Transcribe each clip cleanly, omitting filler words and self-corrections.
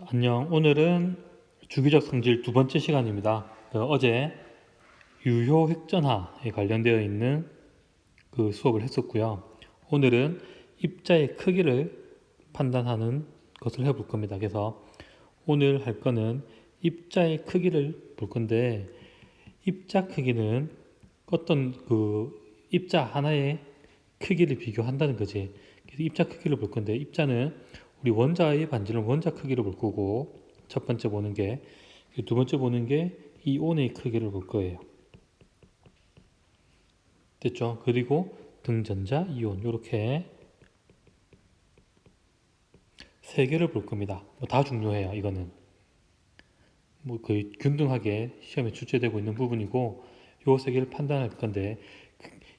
안녕. 오늘은 주기적 성질 두 번째 시간입니다. 어제 유효 획전하에 관련되어 있는 그 수업을 했었고요. 오늘은 입자의 크기를 판단하는 것을 해볼 겁니다. 그래서 오늘 할 거는 입자의 크기를 볼 건데, 입자 크기는 어떤 입자 하나의 크기를 비교한다는 거지. 그래서 입자 크기를 볼 건데, 입자는 우리 원자의 반지름 원자 크기를 볼 거고, 첫 번째 보는 게, 두 번째 보는 게 이온의 크기를 볼 거예요. 됐죠? 그리고 등전자, 이온, 이렇게 세 개를 볼 겁니다. 다 중요해요, 이거는. 거의 균등하게 시험에 출제되고 있는 부분이고, 요 세 개를 판단할 건데,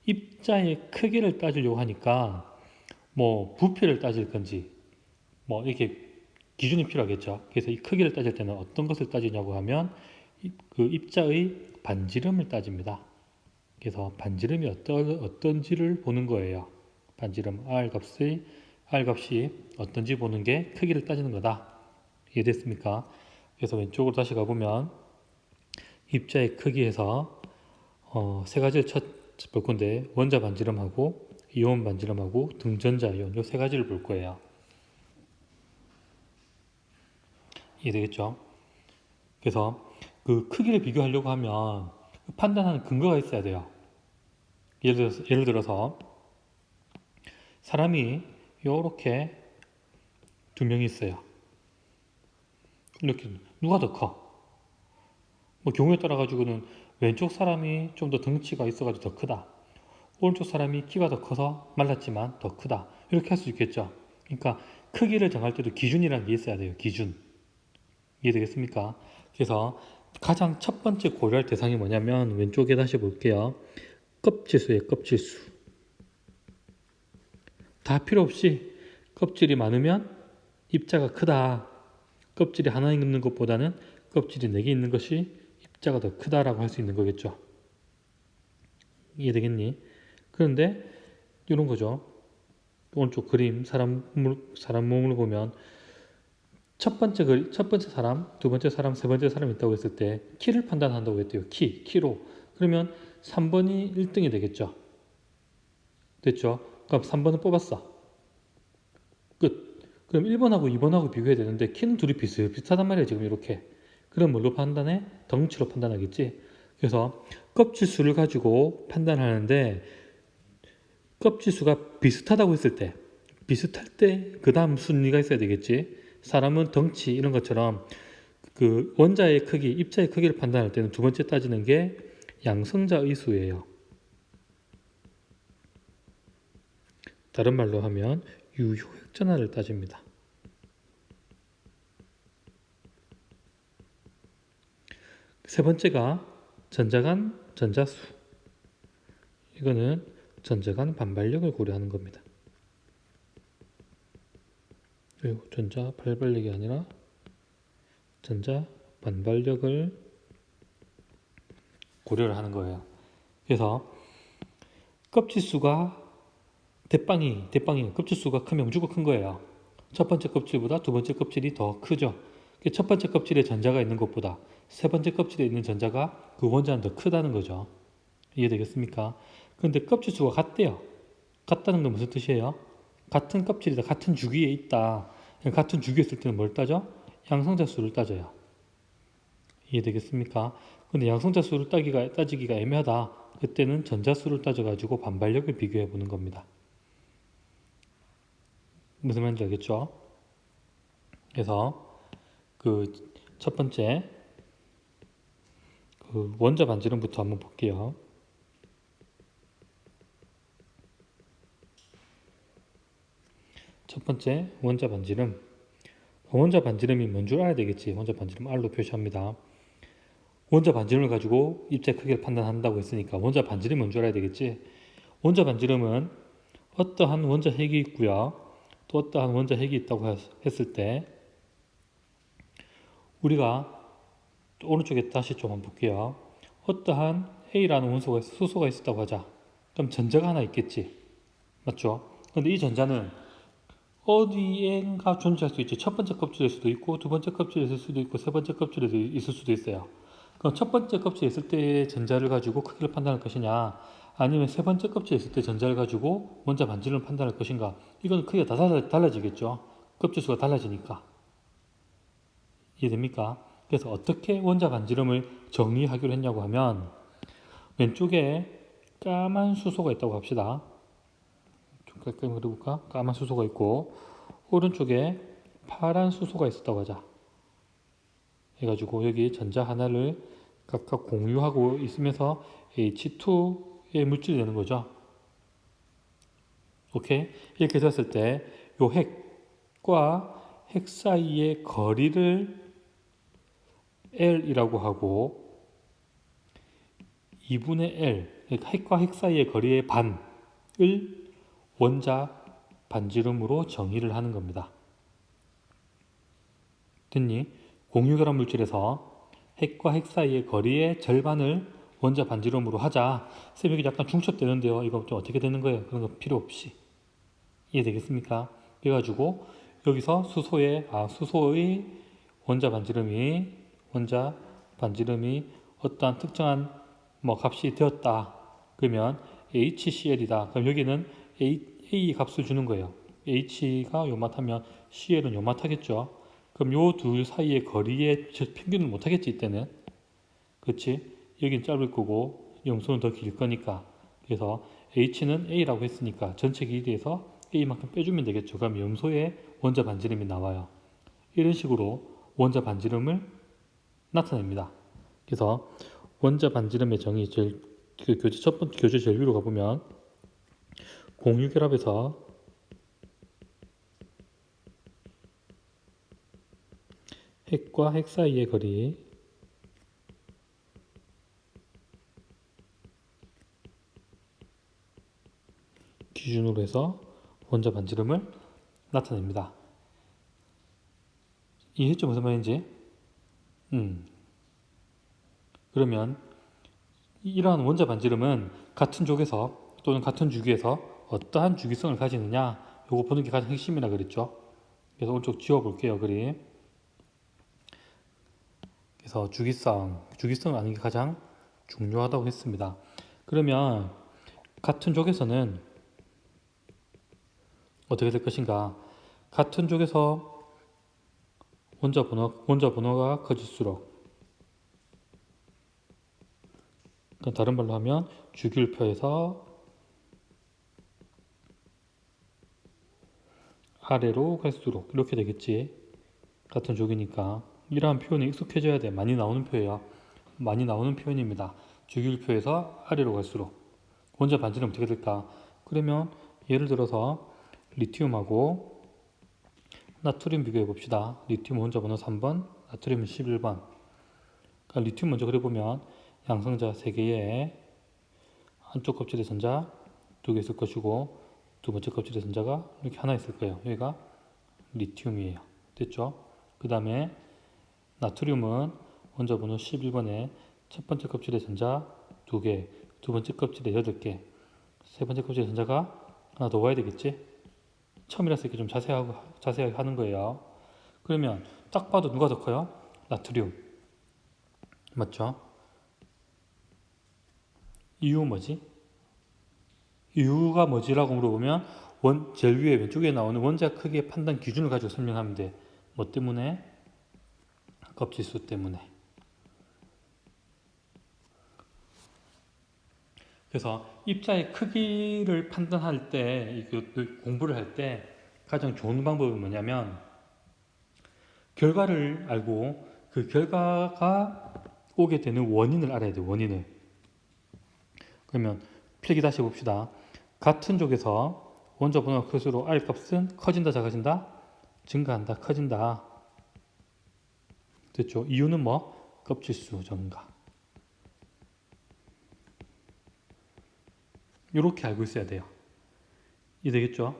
입자의 크기를 따지려고 하니까, 부피를 따질 건지, 이렇게 기준이 필요하겠죠. 그래서 이 크기를 따질 때는 어떤 것을 따지냐고 하면 그 입자의 반지름을 따집니다. 그래서 반지름이 어떤지를 보는 거예요. 반지름 R 값이 어떤지 보는 게 크기를 따지는 거다. 이해됐습니까? 그래서 왼쪽으로 다시 가보면 입자의 크기에서 세 가지를 볼 건데, 원자 반지름하고 이온 반지름하고 등전자 이온, 이 세 가지를 볼 거예요. 이해되겠죠? 그래서 그 크기를 비교하려고 하면 판단하는 근거가 있어야 돼요. 예를 들어서 사람이 이렇게 두 명이 있어요. 이렇게 누가 더 커? 경우에 따라 가지고는 왼쪽 사람이 좀 더 덩치가 있어가지고 더 크다. 오른쪽 사람이 키가 더 커서 말랐지만 더 크다. 이렇게 할 수 있겠죠. 그러니까 크기를 정할 때도 기준이라는 게 있어야 돼요. 기준. 이해되겠습니까? 그래서 가장 첫 번째 고려할 대상이 뭐냐면, 왼쪽에 다시 볼게요. 껍질수예요. 껍질수. 다 필요 없이 껍질이 많으면 입자가 크다. 껍질이 하나 있는 것보다는 껍질이 4개 있는 것이 입자가 더 크다라고 할 수 있는 거겠죠. 이해되겠니? 그런데 이런 거죠. 오른쪽 그림, 사람 몸을 보면 첫 번째 사람, 두 번째 사람, 세 번째 사람이 있다고 했을 때 키를 판단한다고 했대요. 키로. 그러면 3번이 1등이 되겠죠. 됐죠? 그럼 3번은 뽑았어. 끝. 그럼 1번하고 2번하고 비교해야 되는데 키는 둘이 비슷하단 말이에요. 지금 이렇게. 그럼 뭘로 판단해? 덩치로 판단하겠지. 그래서 껍질수를 가지고 판단하는데, 껍질수가 비슷하다고 했을 때, 비슷할 때 그 다음 순위가 있어야 되겠지. 사람은 덩치 이런 것처럼 그 원자의 크기, 입자의 크기를 판단할 때는 두 번째 따지는 게 양성자의 수예요. 다른 말로 하면 유효획전하를 따집니다. 세 번째가 전자간 전자수. 이거는 전자간 반발력을 고려하는 겁니다. 그리고 전자 발발력이 아니라 전자 반발력을 고려를 하는 거예요. 그래서 껍질수가 대빵이 껍질수가 크면 무조건 큰 거예요. 첫 번째 껍질보다 두 번째 껍질이 더 크죠. 첫 번째 껍질에 전자가 있는 것보다 세 번째 껍질에 있는 전자가 그 원자는 더 크다는 거죠. 이해되겠습니까? 그런데 껍질수가 같대요. 같다는 건 무슨 뜻이에요? 같은 껍질이다, 같은 주기에 있다. 같은 주기에 있을 때는 뭘 따져? 양성자 수를 따져요. 이해되겠습니까? 근데 양성자 수를 따지기가 애매하다. 그때는 전자수를 따져가지고 반발력을 비교해 보는 겁니다. 무슨 말인지 알겠죠? 그래서 첫 번째 원자 반지름부터 한번 볼게요. 첫 번째 원자 반지름. 원자 반지름이 뭔 줄 알아야 되겠지. 원자 반지름 R로 표시합니다. 원자 반지름을 가지고 입자 크기를 판단한다고 했으니까 원자 반지름이 뭔 줄 알아야 되겠지. 원자 반지름은 어떠한 원자 핵이 있고요, 또 어떠한 원자 핵이 있다고 했을 때, 우리가 오른쪽에 다시 좀 한번 볼게요. 어떠한 A라는 수소가 있었다고 하자. 그럼 전자가 하나 있겠지. 맞죠? 근데 이 전자는 어디엔가 존재할 수 있지. 첫 번째 껍질일 수도 있고, 두 번째 껍질에 있을 수도 있고, 세 번째 껍질에 있을 수도 있어요. 그럼 첫 번째 껍질에 있을 때의 전자를 가지고 크기를 판단할 것이냐, 아니면 세 번째 껍질에 있을 때 전자를 가지고 원자 반지름을 판단할 것인가. 이건 크기가 다 달라지겠죠. 껍질 수가 달라지니까. 이해됩니까? 그래서 어떻게 원자 반지름을 정의하기로 했냐고 하면, 왼쪽에 까만 수소가 있다고 합시다. 좀 가까이 그려볼까? 까만 수소가 있고, 오른쪽에 파란 수소가 있었다고 하자. 해가지고 여기 전자 하나를 각각 공유하고 있으면서 H2의 물질이 되는 거죠. 오케이? 이렇게 됐을 때 이 핵과 핵 사이의 거리를 L이라고 하고, 2분의 L, 그러니까 핵과 핵 사이의 거리의 반을 원자 반지름으로 정의를 하는 겁니다. 됐니? 공유결합 물질에서 핵과 핵 사이의 거리의 절반을 원자 반지름으로 하자. 쌤 여기 약간 중첩되는데요. 이거 좀 어떻게 되는 거예요? 그런 거 필요 없이. 이해되겠습니까? 그래가지고 여기서 수소의 원자 반지름이 어떠한 특정한 값이 되었다. 그러면 HCl이다. 그럼 여기는 A 값을 주는 거예요. H가 요만하면 CL은 요만하겠죠. 그럼 요 둘 사이의 거리의 평균을 못하겠지 이때는. 그렇지? 여긴 짧을 거고 염소는 더 길 거니까. 그래서 H는 A라고 했으니까 전체 길이에서 A만큼 빼주면 되겠죠. 그럼 염소의 원자 반지름이 나와요. 이런 식으로 원자 반지름을 나타냅니다. 그래서 원자 반지름의 정의 첫 번째 교재 제일 위로 가보면 공유결합에서 핵과 핵 사이의 거리 기준으로 해서 원자 반지름을 나타냅니다. 이해했죠? 무슨 말인지? 그러면 이러한 원자 반지름은 같은 족에서 또는 같은 주기에서 어떠한 주기성을 가지느냐, 요거 보는 게 가장 핵심이라 그랬죠. 그래서 오른쪽 지워볼게요, 그림. 그래서 주기성을 아는 게 가장 중요하다고 했습니다. 그러면 같은 족에서는 어떻게 될 것인가? 같은 족에서 원자 번호가 커질수록, 다른 말로 하면 주기율표에서 아래로 갈수록 이렇게 되겠지. 같은 족이니까 이러한 표현이 익숙해져야 돼. 많이 나오는 표예요. 많이 나오는 표현입니다. 주기율표에서 아래로 갈수록 원자 반지름 어떻게 될까? 그러면 예를 들어서 리튬하고 나트륨 비교해 봅시다. 리튬 원자 번호 3번, 나트륨은 11번. 그러니까 리튬 먼저 그려보면 양성자 3개에 한쪽 껍질에 전자 2개 있을 것이고, 두 번째 껍질에 전자가 이렇게 하나 있을 거예요. 여기가 리튬이에요. 됐죠? 그 다음에 나트륨은 원자 번호 11번에 첫 번째 껍질에 전자 2개, 두 번째 껍질에 8개, 세 번째 껍질에 전자가 하나 더 와야 되겠지? 처음이라서 이렇게 좀 자세하게 하는 거예요. 그러면 딱 봐도 누가 더 커요? 나트륨. 맞죠? 이유 뭐지? 이유가 뭐지라고 물어보면 제일 위에 왼쪽에 나오는 원자 크기의 판단 기준을 가지고 설명하면 돼. 뭐 때문에? 껍질수 때문에. 그래서 입자의 크기를 판단할 때, 공부를 할 때 가장 좋은 방법은 뭐냐면, 결과를 알고 그 결과가 오게 되는 원인을 알아야 돼. 원인을. 그러면 필기 다시 봅시다. 같은 족에서 원자 번호가 클수록 R 값은 커진다, 작아진다? 증가한다, 커진다. 됐죠? 이유는 뭐? 껍질수 증가. 이렇게 알고 있어야 돼요. 이해되겠죠?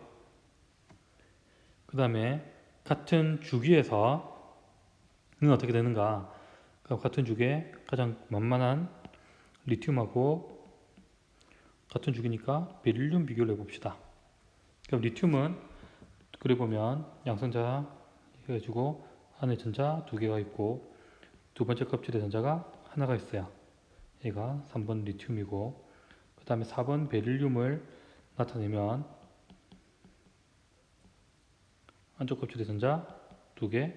그 다음에 같은 주기에서는 어떻게 되는가? 같은 주기에 가장 만만한 리튬하고 같은 주기니까 베릴륨 비교를 해봅시다. 그럼 리튬은 그래 보면 양성자 해가지고 안에 전자 두 개가 있고 두 번째 껍질에 전자가 하나가 있어요. 얘가 3번 리튬이고 그 다음에 4번 베릴륨을 나타내면 안쪽 껍질에 전자 두 개,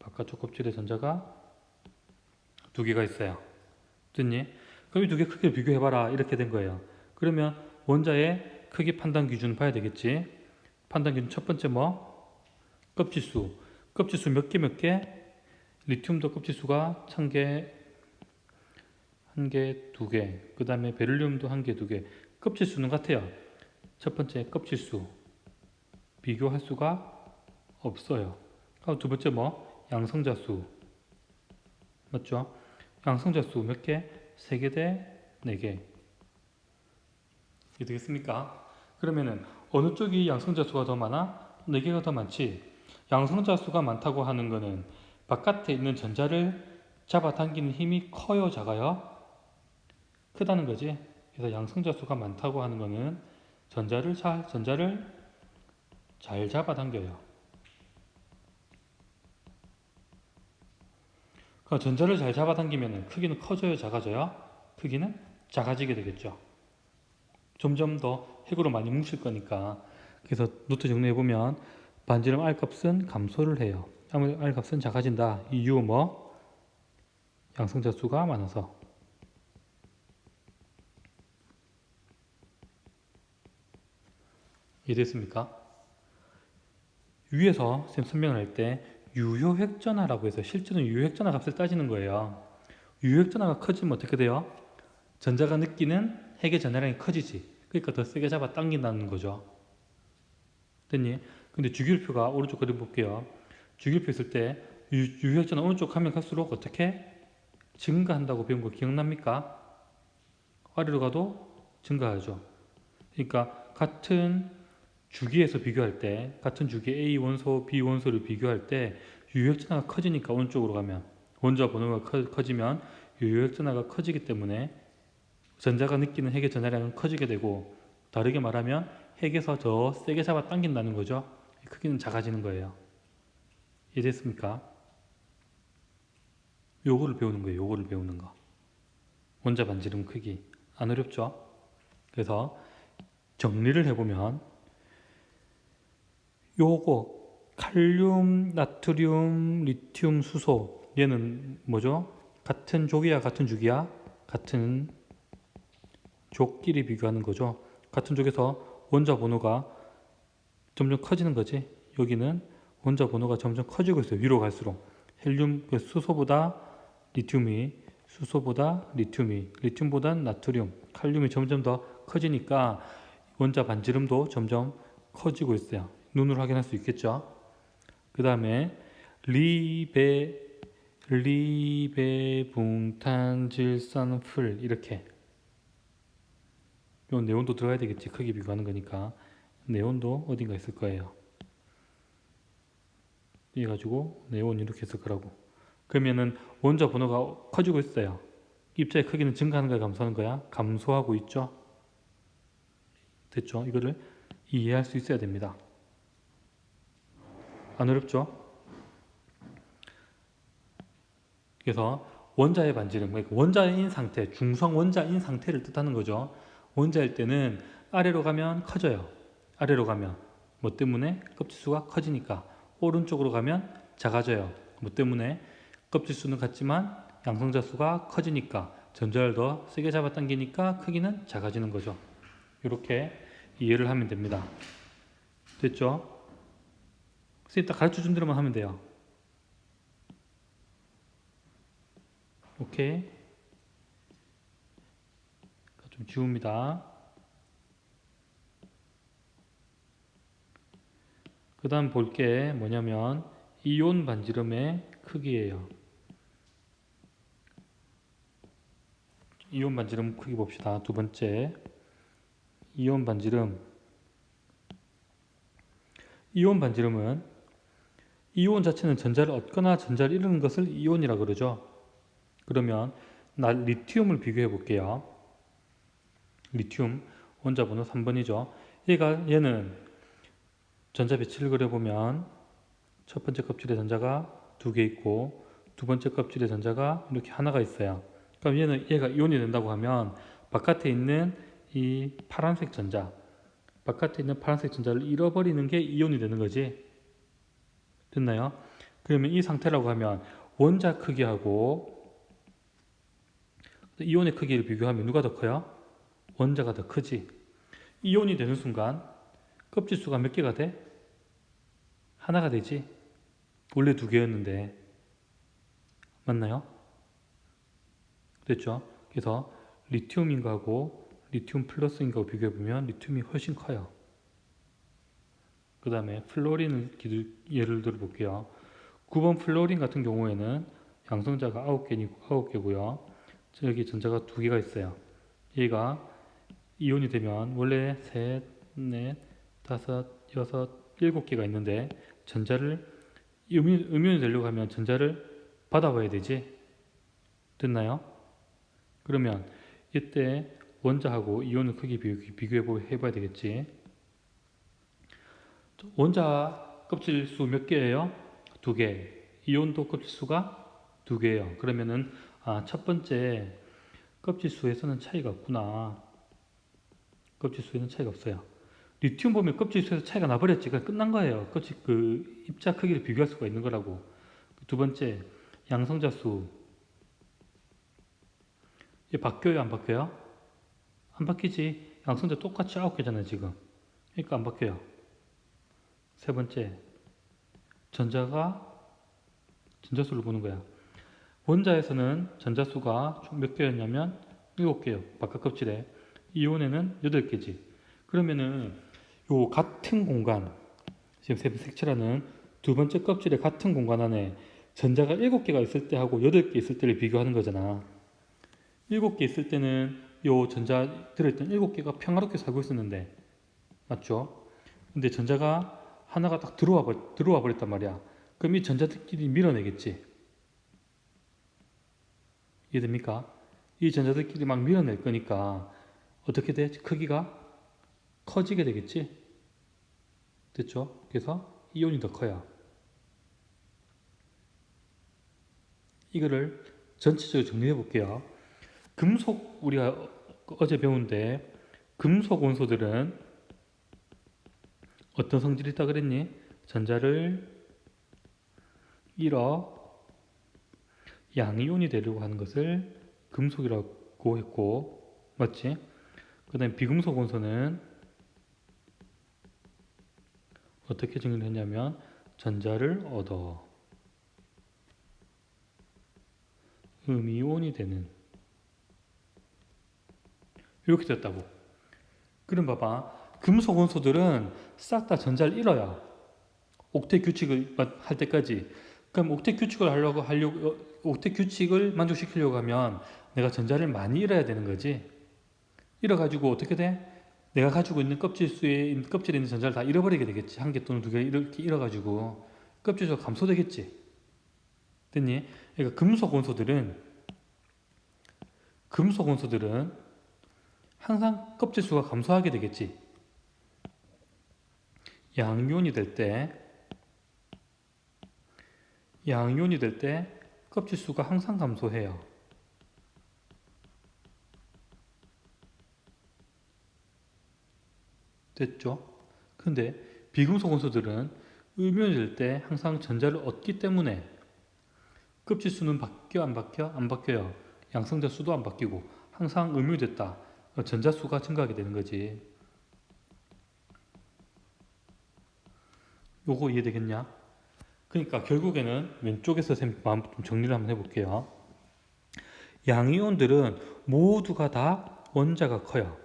바깥쪽 껍질에 전자가 두 개가 있어요. 됐니? 그럼 이 두 개 크기를 비교해봐라 이렇게 된 거예요. 그러면 원자의 크기 판단 기준 봐야 되겠지. 판단 기준 첫 번째 뭐? 껍질수. 껍질수 몇 개 몇 개? 리튬도 껍질수가 1000개, 1개, 2개. 그 다음에 베릴륨도 1개, 2개. 껍질수는 같아요. 첫 번째 껍질수. 비교할 수가 없어요. 그리고 두 번째 뭐? 양성자수. 맞죠? 양성자수 몇 개? 3개 대 4개. 이게 되겠습니까? 그러면은 어느 쪽이 양성자수가 더 많아? 4개가 더 많지. 양성자수가 많다고 하는 거는 바깥에 있는 전자를 잡아당기는 힘이 커요, 작아요? 크다는 거지. 그래서 양성자수가 많다고 하는 거는 전자를 잘 잡아당겨요. 그러니까 전자를 잘 잡아당기면 크기는 커져요, 작아져요? 크기는 작아지게 되겠죠. 점점 더 핵으로 많이 뭉칠 거니까. 그래서 노트 정리해보면 반지름 R값은 감소를 해요. R값은 작아진다. 이유 뭐? 양성자 수가 많아서. 이해됐습니까? 위에서 쌤 설명을 할 때 유효획전화라고 해서 실제로는 유효획전화 값을 따지는 거예요. 유효획전화가 커지면 어떻게 돼요? 전자가 느끼는 핵의 전하량이 커지지. 그러니까 더 세게 잡아 당긴다는 거죠. 됐니? 근데 주기율표가 오른쪽 그림 볼게요. 주기율표 있을 때 유효액전화 오른쪽 가면 갈수록 어떻게 증가한다고 배운 거 기억납니까? 아래로 가도 증가하죠. 그러니까 같은 주기에서 비교할 때 같은 주기 A 원소, B 원소를 비교할 때 유효액전화가 커지니까 오른쪽으로 가면 원자 번호가 커지면 유효액전화가 커지기 때문에 전자가 느끼는 핵의 전하량은 커지게 되고 다르게 말하면 핵에서 더 세게 잡아 당긴다는 거죠. 크기는 작아지는 거예요. 이해됐습니까? 요거를 배우는 거예요. 요거를 배우는 거. 원자 반지름 크기. 안 어렵죠? 그래서 정리를 해보면 요거 칼륨, 나트륨, 리튬, 수소 얘는 뭐죠? 같은 족이야 같은 주기야? 같은 족끼리 비교하는 거죠. 같은 족에서 원자 번호가 점점 커지는 거지. 여기는 원자 번호가 점점 커지고 있어요. 위로 갈수록. 헬륨, 수소보다 리튬이, 리튬보다 나트륨, 칼륨이 점점 더 커지니까 원자 반지름도 점점 커지고 있어요. 눈으로 확인할 수 있겠죠. 그 다음에 리베붕탄질산풀 이렇게 요 네온도 들어가야 되겠지. 크기 비교하는 거니까 네온도 어딘가 있을 거예요. 이래 가지고 네온 이렇게 했을 거라고. 그러면은 원자 번호가 커지고 있어요. 입자의 크기는 증가하는 거야, 감소하는 거야? 감소하고 있죠. 됐죠? 이거를 이해할 수 있어야 됩니다. 안 어렵죠? 그래서 원자의 반지름, 그러니까 원자인 상태, 중성 원자인 상태를 뜻하는 거죠. 원자일 때는 아래로 가면 커져요. 아래로 가면 뭐 때문에? 껍질수가 커지니까. 오른쪽으로 가면 작아져요. 뭐 때문에? 껍질수는 같지만 양성자 수가 커지니까 전자를 더 세게 잡아당기니까 크기는 작아지는 거죠. 이렇게 이해를 하면 됩니다. 됐죠? 선생님 딱 가르쳐준 대로만 하면 돼요. 오케이. 좀 지웁니다. 그 다음 볼 게 뭐냐면 이온 반지름의 크기예요. 이온 반지름 크기 봅시다. 두 번째 이온 반지름. 이온 반지름은 이온 자체는 전자를 얻거나 전자를 잃는 것을 이온이라 그러죠. 그러면 리튬을 비교해 볼게요. 리튬 원자 번호 3번이죠. 얘는 전자 배치를 그려보면 첫 번째 껍질에 전자가 두 개 있고 두 번째 껍질에 전자가 이렇게 하나가 있어요. 그럼 얘가 이온이 된다고 하면 바깥에 있는 이 파란색 전자, 바깥에 있는 파란색 전자를 잃어버리는 게 이온이 되는 거지. 됐나요? 그러면 이 상태라고 하면 원자 크기하고 이온의 크기를 비교하면 누가 더 커요? 원자가 더 크지. 이온이 되는 순간 껍질 수가 몇 개가 돼? 하나가 되지. 원래 두 개였는데. 맞나요? 됐죠? 그래서 리튬인 거하고 리튬 플러스인 거 비교해보면 리튬이 훨씬 커요. 그 다음에 플로린을 예를 들어 볼게요. 9번 플로린 같은 경우에는 양성자가 9개고요. 여기 전자가 2개가 있어요. 얘가 이온이 되면 원래 셋, 넷, 다섯, 여섯, 7개가 있는데 전자를 음이온이 되려고 하면 전자를 받아봐야 되지. 됐나요? 그러면 이때 원자하고 이온의 크기 비교해봐야 되겠지. 원자 껍질 수 몇 개예요? 2개. 이온도 껍질 수가 2개예요. 그러면은 첫 번째 껍질 수에서는 차이가 없구나. 껍질 수에는 차이가 없어요. 리튬 보면 껍질 수에서 차이가 나버렸지. 그냥 끝난 거예요. 껍질 입자 크기를 비교할 수가 있는 거라고. 두 번째 양성자 수. 얘 바뀌어요, 안 바뀌어요? 안 바뀌지. 양성자 똑같이 9개잖아요, 지금. 그러니까 안 바뀌어요. 세 번째 전자수를 보는 거야. 원자에서는 전자수가 총 몇 개였냐면 7개요. 바깥 껍질에. 이온에는 8개지. 그러면은 요 같은 공간, 지금 색칠하는 두 번째 껍질의 같은 공간 안에 전자가 7개가 있을 때하고 8개 있을 때를 비교하는 거잖아. 7개 있을 때는 요 전자 들어있던 7개가 평화롭게 살고 있었는데, 맞죠? 근데 전자가 하나가 딱 들어와 버렸단 말이야. 그럼 이 전자들끼리 밀어내겠지. 이해됩니까? 이 전자들끼리 막 밀어낼 거니까 어떻게 돼? 크기가 커지게 되겠지? 됐죠? 그래서 이온이 더 커요. 이거를 전체적으로 정리해 볼게요. 금속, 우리가 어제 배운데 금속 원소들은 어떤 성질이 있다 그랬니? 전자를 잃어 양이온이 되려고 하는 것을 금속이라고 했고, 맞지? 그 다음에 비금속 원소는 어떻게 정리를 했냐면 전자를 얻어 음이온이 되는, 이렇게 됐다고. 그럼 봐봐, 금속 원소들은 싹 다 전자를 잃어요. 옥텟 규칙을 할 때까지. 그럼 옥텟 규칙을 옥텟 규칙을 만족시키려고 하면 내가 전자를 많이 잃어야 되는 거지. 잃어가지고 어떻게 돼? 내가 가지고 있는 껍질에 있는 전자를 다 잃어버리게 되겠지. 한 개 또는 두 개 이렇게 잃어가지고 껍질수가 감소되겠지. 됐니? 그러니까 금속 원소들은 항상 껍질수가 감소하게 되겠지. 양이온이 될 때 껍질수가 항상 감소해요. 됐죠? 근데 비금속 원소들은 음이온이 될 때 항상 전자를 얻기 때문에 껍질수는 바뀌어 안 바뀌어? 안 바뀌어요. 양성자 수도 안 바뀌고 항상 음이온이 됐다. 전자수가 증가하게 되는 거지. 요거 이해되겠냐? 그러니까 결국에는 왼쪽에서 마음 좀 정리를 한번 해볼게요. 양이온들은 모두가 다 원자가 커요.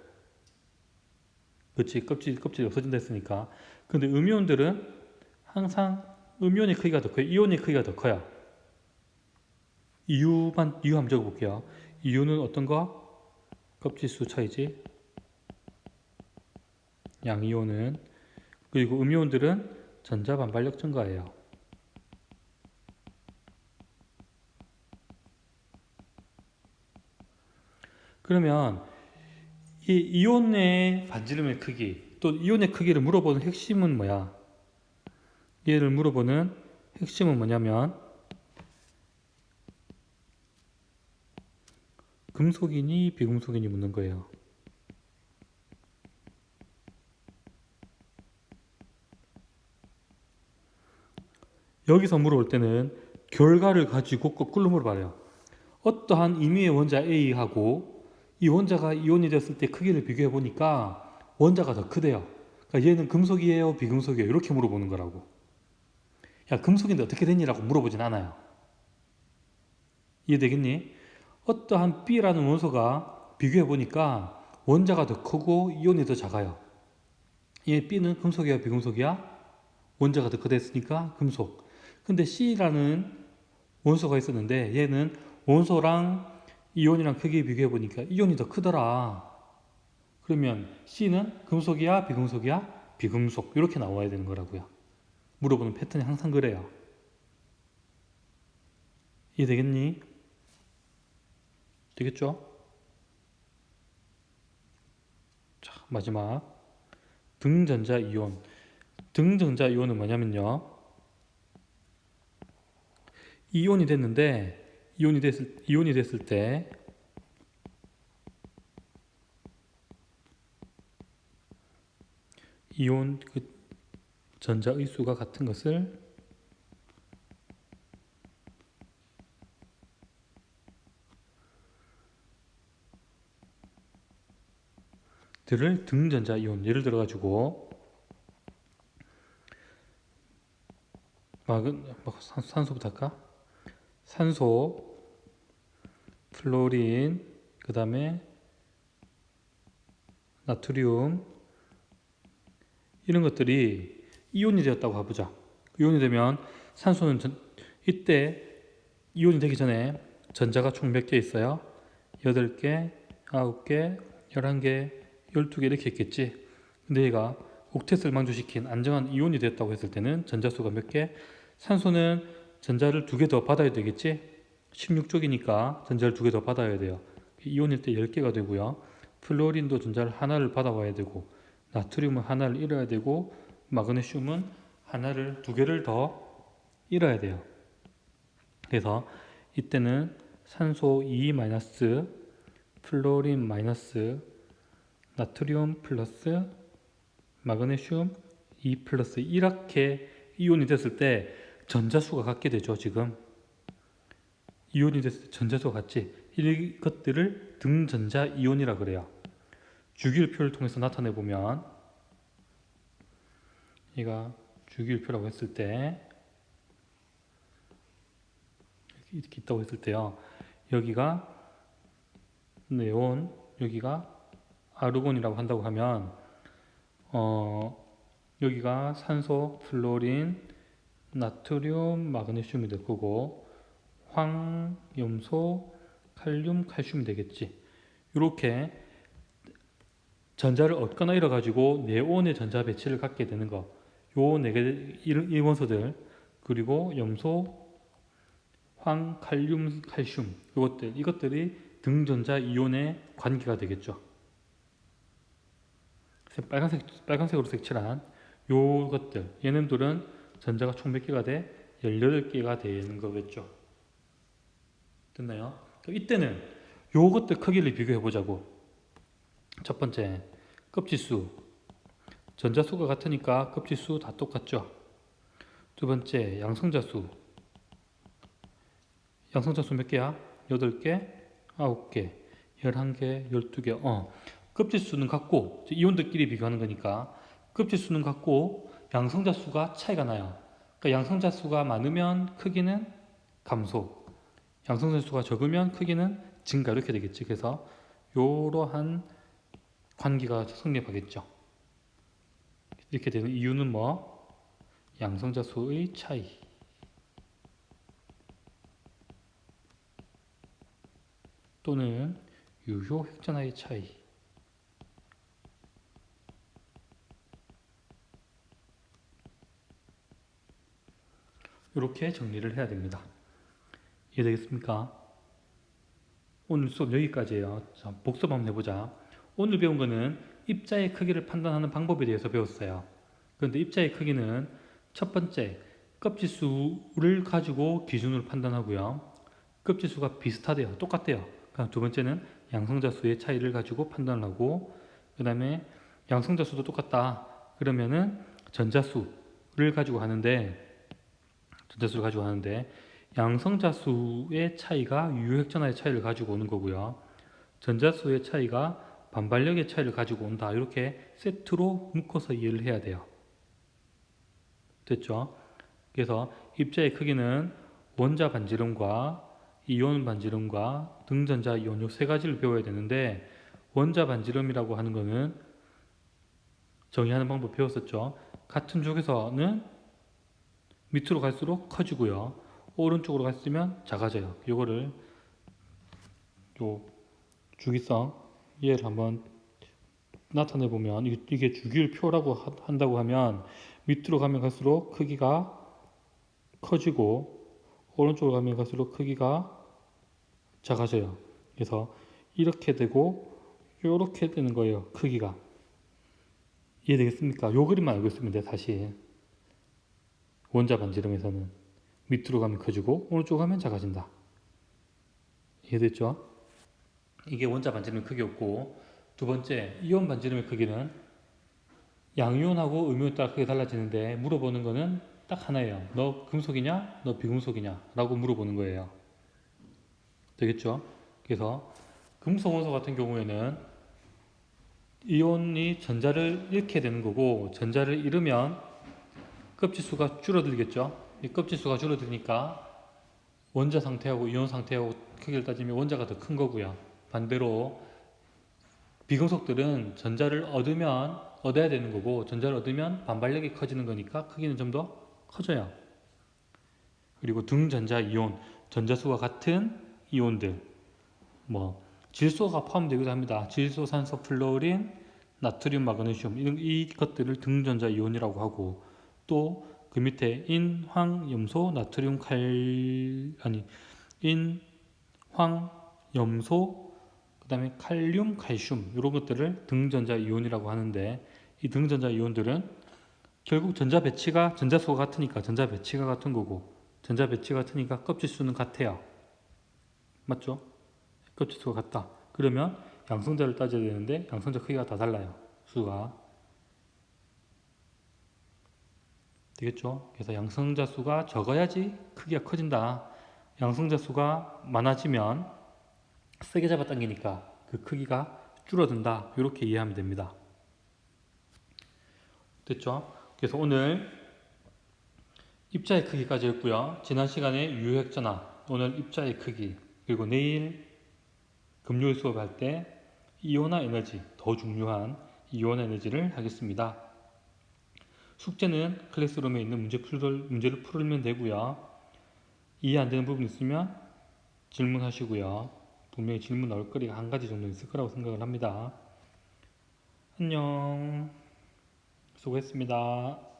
그렇지, 껍질이 없어진다 했으니까. 근데 음이온들은 항상 음이온의 크기가 더 커요. 이온의 크기가 더 커요. 이유 한번 적어볼게요. 이유는 어떤 거? 껍질수 차이지. 양이온은. 그리고 음이온들은 전자 반발력 증가예요. 그러면 이 이온의 반지름의 크기, 또 이온의 크기를 물어보는 핵심은 뭐야? 얘를 물어보는 핵심은 뭐냐면 금속이니 비금속이니 묻는 거예요. 여기서 물어볼 때는 결과를 가지고 거꾸로 물어봐요. 어떠한 임의의 원자 A하고 이 원자가 이온이 됐을 때 크기를 비교해 보니까 원자가 더 크대요. 그러니까 얘는 금속이에요, 비금속이에요? 이렇게 물어보는 거라고. 야, 금속인데 어떻게 됐니라고 물어보진 않아요. 이해되겠니? 어떠한 B라는 원소가 비교해 보니까 원자가 더 크고 이온이 더 작아요. 얘 B는 금속이야, 비금속이야? 원자가 더 크댔으니까 금속. 근데 C라는 원소가 있었는데 얘는 원소랑 이온이랑 크기 비교해 보니까 이온이 더 크더라. 그러면 C는 금속이야, 비금속이야? 비금속. 이렇게 나와야 되는 거라고요. 물어보는 패턴이 항상 그래요. 이해되겠니? 되겠죠? 자, 마지막 등전자 이온. 등전자 이온은 뭐냐면요. 이온이 됐는데 이온이 됐을 때 이온 그 전자의 수가 같은 것을 들을 등전자 이온. 예를 들어 가지고 산소부터 할까? 산소, 플로린, 그 다음에 나트륨, 이런 것들이 이온이 되었다고 해보자. 이온이 되면 산소는 이때 이온이 되기 전에 전자가 총 몇 개 있어요? 8개, 9개, 11개, 12개 이렇게 있겠지. 근데 얘가 옥텟을 망조시킨 안정한 이온이 되었다고 했을 때는 전자수가 몇 개? 산소는 전자를 2개 더 받아야 되겠지? 16쪽이니까 전자를 2개 더 받아야 돼요. 이온일 때 10개가 되고요. 플로린도 전자를 하나를 받아와야 되고, 나트륨은 하나를 잃어야 되고, 마그네슘은 하나를 2개를 더 잃어야 돼요. 그래서 이때는 산소 2 마이너스, 플로린 마이너스, 나트륨 플러스, 마그네슘 2 플러스 이렇게 이온이 됐을 때 전자수가 같게 되죠. 지금 이온이 됐을 때 전자수가 같지. 이것들을 등전자 이온이라 그래요. 주기율표를 통해서 나타내 보면 얘가 주기율표라고 했을 때 이렇게 있다고 했을 때요. 여기가 네온, 여기가 아르곤이라고 한다고 하면 여기가 산소, 플로린, 나트륨, 마그네슘이 될 거고 황, 염소, 칼륨, 칼슘이 되겠지. 이렇게 전자를 얻거나 잃어가지고 네온의 전자 배치를 갖게 되는 거. 요 네 개 이 원소들 그리고 염소, 황, 칼륨, 칼슘 이것들이 등전자 이온의 관계가 되겠죠. 빨간색으로 색칠한 요것들 얘네들은 전자가 총 몇 개가 돼? 18개가 되는 거겠죠. 됐나요? 이때는 요것들 크기를 비교해 보자고. 첫 번째 껍질수 전자수가 같으니까 껍질수 다 똑같죠. 두 번째 양성자수 몇 개야? 8개, 9개, 11개, 12개. 껍질수는 같고 이온들끼리 비교하는 거니까 껍질수는 같고 양성자수가 차이가 나요. 그러니까 양성자수가 많으면 크기는 감소, 양성자수가 적으면 크기는 증가 이렇게 되겠지. 그래서 이러한 관계가 성립하겠죠. 이렇게 되는 이유는 뭐? 양성자수의 차이 또는 유효 획전화의 차이. 이렇게 정리를 해야 됩니다. 이해되겠습니까? 오늘 수업 여기까지예요. 자, 복습 한번 해보자. 오늘 배운 거는 입자의 크기를 판단하는 방법에 대해서 배웠어요. 그런데 입자의 크기는 첫 번째, 껍질수를 가지고 기준으로 판단하고요. 껍질수가 비슷하대요. 똑같대요. 그럼 두 번째는 양성자 수의 차이를 가지고 판단을 하고, 그 다음에 양성자 수도 똑같다. 그러면은 전자수를 가지고 하는데, 양성자 수의 차이가 유효핵전화의 차이를 가지고 오는 거고요. 전자수의 차이가 반발력의 차이를 가지고 온다. 이렇게 세트로 묶어서 이해를 해야 돼요. 됐죠? 그래서 입자의 크기는 원자 반지름과 이온 반지름과 등전자 이온 요 세 가지를 배워야 되는데, 원자 반지름이라고 하는 거는 정의하는 방법 배웠었죠. 같은 쪽에서는 밑으로 갈수록 커지고요. 오른쪽으로 갔으면 작아져요. 요거를 요 주기성 이해를 한번 나타내 보면, 이게 주기율표라고 한다고 하면 밑으로 가면 갈수록 크기가 커지고 오른쪽으로 가면 갈수록 크기가 작아져요. 그래서 이렇게 되고 이렇게 되는 거예요. 크기가. 이해되겠습니까? 요 그림만 알고 있으면 돼. 사실 원자 반지름에서는 밑으로 가면 커지고 오른쪽으로 가면 작아진다. 이해됐죠? 이게 원자 반지름의 크기였고, 두 번째 이온 반지름의 크기는 양이온하고 음이온에 따라 크게 달라지는데, 물어보는 거는 딱 하나예요. 너 금속이냐? 너 비금속이냐? 라고 물어보는 거예요. 되겠죠? 그래서 금속 원소 같은 경우에는 이온이 전자를 잃게 되는 거고, 전자를 잃으면 껍질수가 줄어들겠죠? 이 껍질수가 줄어드니까 원자 상태하고 이온 상태하고 크기를 따지면 원자가 더 큰 거고요. 반대로 비금속들은 전자를 얻어야 되는 거고, 전자를 얻으면 반발력이 커지는 거니까 크기는 좀 더 커져요. 그리고 등전자 이온, 전자수가 같은 이온들, 질소가 포함되기도 합니다. 질소, 산소, 플로린, 나트륨, 마그네슘, 이것들을 등전자 이온이라고 하고, 또 그 밑에 인, 황, 염소, 나트륨, 인, 황, 염소, 그 다음에 칼륨, 칼슘, 이런 것들을 등전자 이온이라고 하는데, 이 등전자 이온들은 결국 전자수가 같으니까 전자 배치가 같은 거고, 전자 배치가 같으니까 껍질수는 같아요. 맞죠? 껍질수가 같다. 그러면 양성자를 따져야 되는데 양성자 크기가 다 달라요. 수가. 되겠죠? 그래서 양성자 수가 적어야지 크기가 커진다. 양성자 수가 많아지면 세게 잡아당기니까 그 크기가 줄어든다. 이렇게 이해하면 됩니다. 됐죠? 그래서 오늘 입자의 크기까지 했고요. 지난 시간에 유효핵전화, 오늘 입자의 크기, 그리고 내일 금요일 수업할 때 이온화 에너지, 더 중요한 이온화 에너지를 하겠습니다. 숙제는 클래스룸에 있는 문제를 풀면 되고요. 이해 안 되는 부분 있으면 질문하시고요. 분명히 질문 나올 거리가 한 가지 정도 있을 거라고 생각을 합니다. 안녕. 수고했습니다.